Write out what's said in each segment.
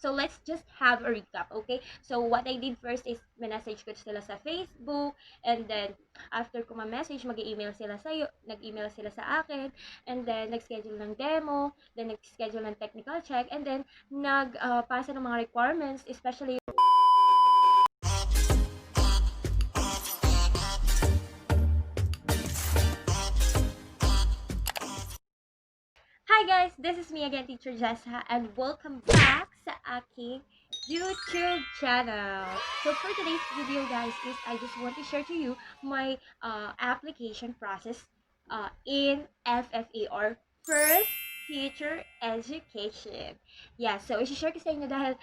So let's just have a recap, okay? So what I did first is message ko sila sa Facebook, and then after ko ma-message, mag-email sila nag-email sila sa akin, and then nag-schedule ng demo, then nag-schedule ng technical check, and then nagpasa ng mga requirements, especially Hi guys! This is me again, Teacher Jessa, and welcome back sa aking YouTube channel. So for today's video guys is I just want to share to you my application process in FFE or First Future Education. Yeah, so i-share ko sa inyo dahil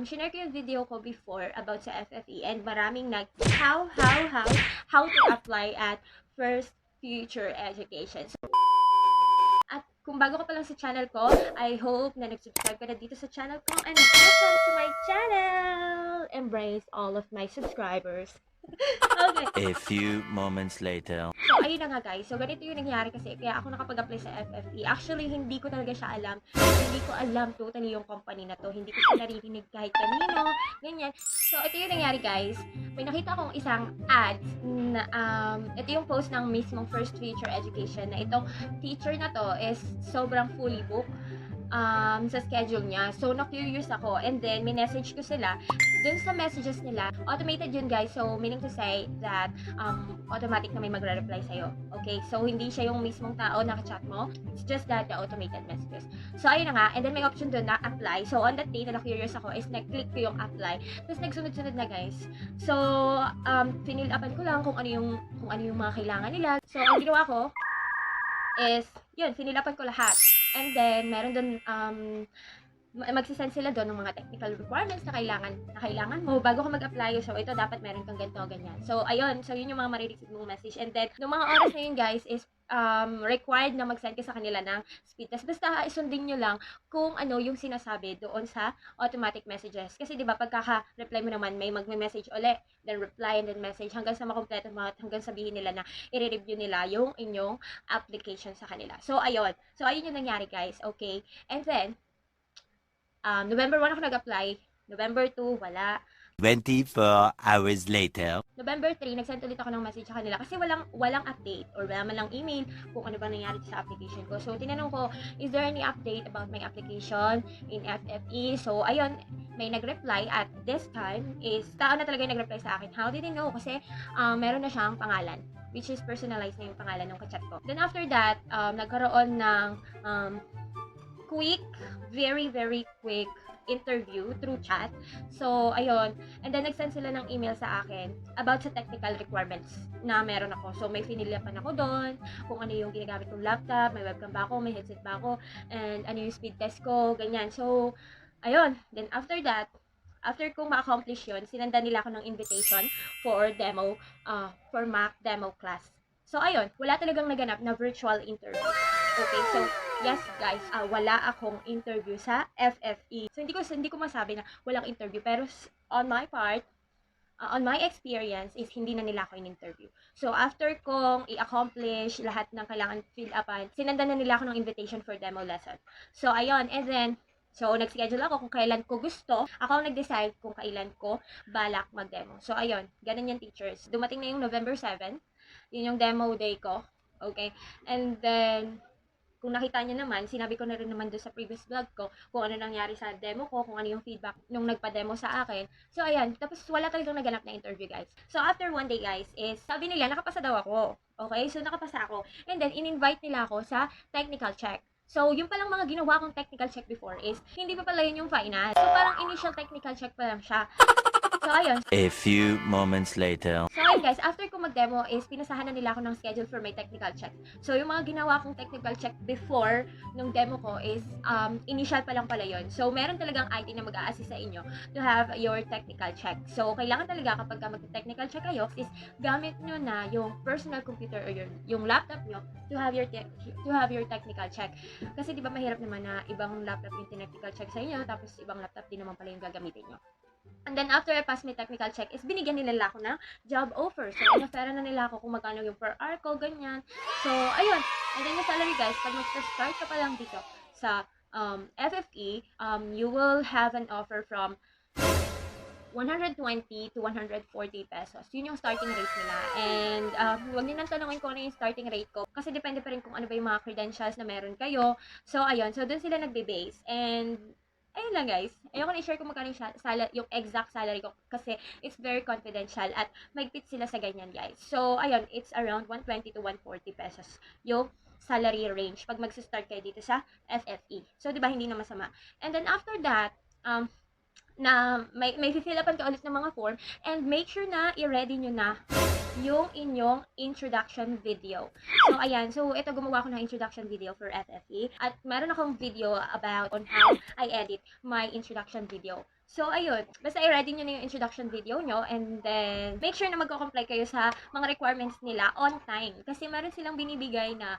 share ko yung video ko before about sa FFE and maraming how to apply at First Future Education. So, at kung bago ka pa lang sa channel ko, I hope na nag-subscribe ka na dito sa channel ko, and welcome to my channel! Embrace all of my subscribers. Okay. A few moments later. So, ayun na nga guys. So, ganito yung nangyari kasi kaya ako nakapag-apply sa FFE. Actually, hindi ko talaga siya alam. Hindi ko alam totally yung company na to. Hindi ko siya naririnig kahit kanino. Ganyan. So, ito yung nangyari guys. May nakita akong isang ad na ito yung post ng mismong First Future Education na itong teacher na to is sobrang fully booked sa schedule niya. So, na-curious ako. And then, minessage ko sila. Dun sa messages nila, automated yun guys. So, meaning to say that automatic na may magre-reply sa'yo. Okay? So, hindi siya yung mismong tao na ka-chat mo. It's just that the automated messages. So, ayun na nga. And then, may option dun na apply. So, on that day na na-curious ako is nag-click ko yung apply. Tapos, nagsunod-sunod na guys. So, finil upan ko lang kung ano yung mga kailangan nila. So, ang ginawa ko is, yun, finilapan ko lahat. And then, meron doon, magsisend sila doon ng mga technical requirements na kailangan mo bago ka mag-apply. So, ito dapat meron kang ganito, ganyan. So, ayun. So, yun yung mga marireceive mong message. And then, nung mga oras na yun, guys, is required na mag-send ka sa kanila ng speed test. Basta, isundin nyo lang kung ano yung sinasabi doon sa automatic messages. Kasi, di ba, pagkaka-reply mo naman, may magme-message uli, then reply, and then message, hanggang sa makompleto mga, hanggang sabihin nila na i-review nila yung inyong application sa kanila. So, ayun. So, ayun yung nangyari, guys. Okay? And then, November 1 ako nag-apply. November 2, wala. 24 hours later. November 3, nag-send ulit ako ng message sa kanila kasi walang update or wala man lang email kung ano bang nangyari sa application ko. So, tinanong ko, is there any update about my application in FFE? So, ayun, may nag-reply at this time is, tao na talaga yung nag-reply sa akin. How did they know? Kasi meron na siyang pangalan, which is personalized na yung pangalan ng kachat ko. Then after that, nagkaroon ng very quick interview through chat. So, ayun. And then, nag-send sila ng email sa akin about sa technical requirements na meron ako. So, may finilipan ako doon, kung ano yung ginagamit kong laptop, may webcam ba ako, may headset ba ako, and ano yung speed test ko, ganyan. So, ayun. Then, after that, after kong ma-accomplish yun, sinanda nila ako ng invitation for demo, for Mac demo class. So, ayun. Wala talagang naganap na virtual interview. Okay, so, yes guys, wala akong interview sa FFE. So, hindi ko masabi na walang interview. Pero, on my part, on my experience, is hindi na nila ako in-interview. So, after kong i-accomplish lahat ng kailangan fill upan, sinanda na nila ako ng invitation for demo lesson. So, ayun, and then, so, nag-schedule ako kung kailan ko gusto. Ako ang nag-decide kung kailan ko balak mag-demo. So, ayun, ganun yung teachers. Dumating na yung November 7. Yun yung demo day ko. Okay? And then, kung nakita niyo naman, sinabi ko na rin naman doon sa previous vlog ko kung ano nangyari sa demo ko, kung ano yung feedback nung nagpa-demo sa akin. So, ayan. Tapos, wala talagang naganap na interview, guys. So, after one day, guys, is sabi nila, nakapasa daw ako. Okay? So, nakapasa ako. And then, in-invite nila ako sa technical check. So, yung palang mga ginawa kong technical check before is, hindi pa pala yun yung final. So, parang initial technical check pa lang siya. So, ayun. A few moments later. So, ayun guys, after ko mag-demo is, pinasahan na nila ako ng schedule for my technical check. So, yung mga ginawa kong technical check before nung demo ko is, initial pa lang pala yun. So, meron talagang IT na mag-a-assist sa inyo to have your technical check. So, kailangan talaga kapag mag-technical check kayo is, gamit nyo na yung personal computer or yung laptop nyo to have your technical check. Kasi, di ba mahirap naman na ibang laptop yung technical check sa inyo, tapos ibang laptop din naman pala yung gagamitin nyo. And then, after I pass my technical check, is binigyan nila ako ng job offer. So, in-offera na nila ako kung magkano yung per hour ko, ganyan. So, ayun. And then, yung salary, guys, pag mag-start ka pa lang dito sa FFE, you will have an offer from 120 to 140 pesos. Yun yung starting rate nila. And huwag niyo nang tanongin kung ano yung starting rate ko kasi depende pa rin kung ano ba yung mga credentials na meron kayo. So, ayun. So, dun sila nagbe-base. And, ayun lang guys. Ayoko na i-share kung magkano yung exact salary ko kasi it's very confidential at magpit sila sa ganyan guys. So, ayun. It's around 120 to 140 pesos yung salary range pag mag-start kayo dito sa FFE. So, di ba, hindi na masama. And then, after that, na may fill upan ka ulit ng mga form and make sure na i-ready nyo na yung inyong introduction video. So, ayan. So, ito gumawa ko ng introduction video for FFE. At meron akong video about on how I edit my introduction video. So, ayun. Basta i-ready nyo na yung introduction video nyo and then make sure na magko-comply kayo sa mga requirements nila on time. Kasi meron silang binibigay na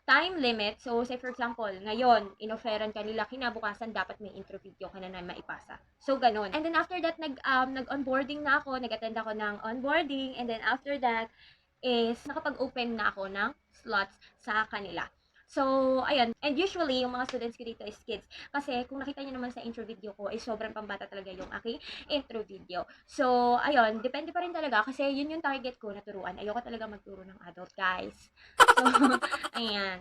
time limit. So, say for example, ngayon, in-offeran ka nila, kinabukasan dapat may intro video ka na maipasa. So, ganun. And then after that, nag-onboarding na ako, nag-attend ako ng onboarding, and then after that, is nakapag-open na ako ng slots sa kanila. So, ayun. And usually, yung mga students ko dito is kids. Kasi, kung nakita nyo naman sa intro video ko, is sobrang pambata talaga yung aking intro video. So, ayun. Depende pa rin talaga. Kasi, yun yung target ko na turuan. Ayoko talaga magturo ng adult, guys. So, ayan.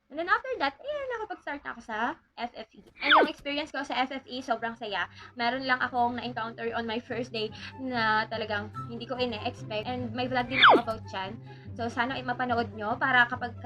And then after that, ayan, nakapag-start na ako sa FFE. And yung experience ko sa FFE, sobrang saya. Meron lang akong na-encounter on my first day na talagang hindi ko ine-expect. And may vlog din ako about dyan. So, sana mapanood nyo para kapag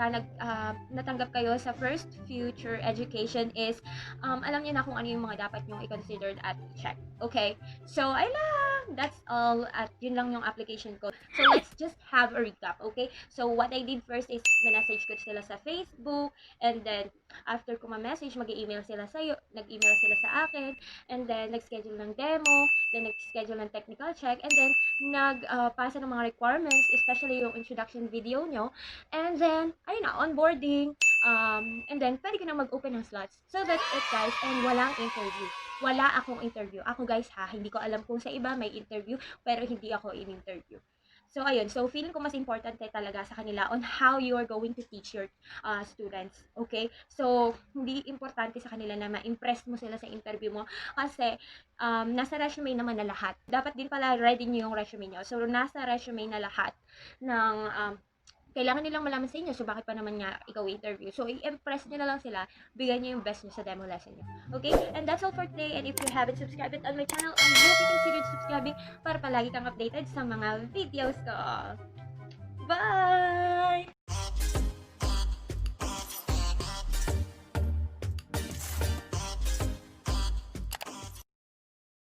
natanggap kayo sa first future education is alam niyo na kung ano yung mga dapat nyong i-consider at check. Okay? So, ay lang! That's all. At yun lang yung application ko. So, let's just have a recap. Okay? So, what I did first is message ko sila sa Facebook. And then, after ko ma-message, mag-email sila nag-email sila sa akin. And then, nag-schedule ng demo. Then, nag-schedule ng technical check. And then, nagpasa ng mga requirements, especially yung introduction video nyo. And then, ayun na, onboarding. And then, pwede ka na mag-open ng slots. So, that's it guys. And walang interview. Wala akong interview. Ako guys ha, hindi ko alam kung sa iba may interview, pero hindi ako in-interview. So, ayun. So, feeling ko mas importante talaga sa kanila on how you are going to teach your students. Okay? So, hindi importante sa kanila na ma-impress mo sila sa interview mo kasi nasa resume naman na lahat. Dapat din pala ready nyo yung resume nyo. So, nasa resume na lahat ng kailangan nilang malaman sa inyo. So, bakit pa naman nga ikaw interview? So, i-impress nyo na lang sila. Bigyan nyo yung best nyo sa demo lesson nyo. Okay? And that's all for today. And if you haven't subscribed on my channel, I hope you consider subscribing para palagi kang updated sa mga videos ko. Bye!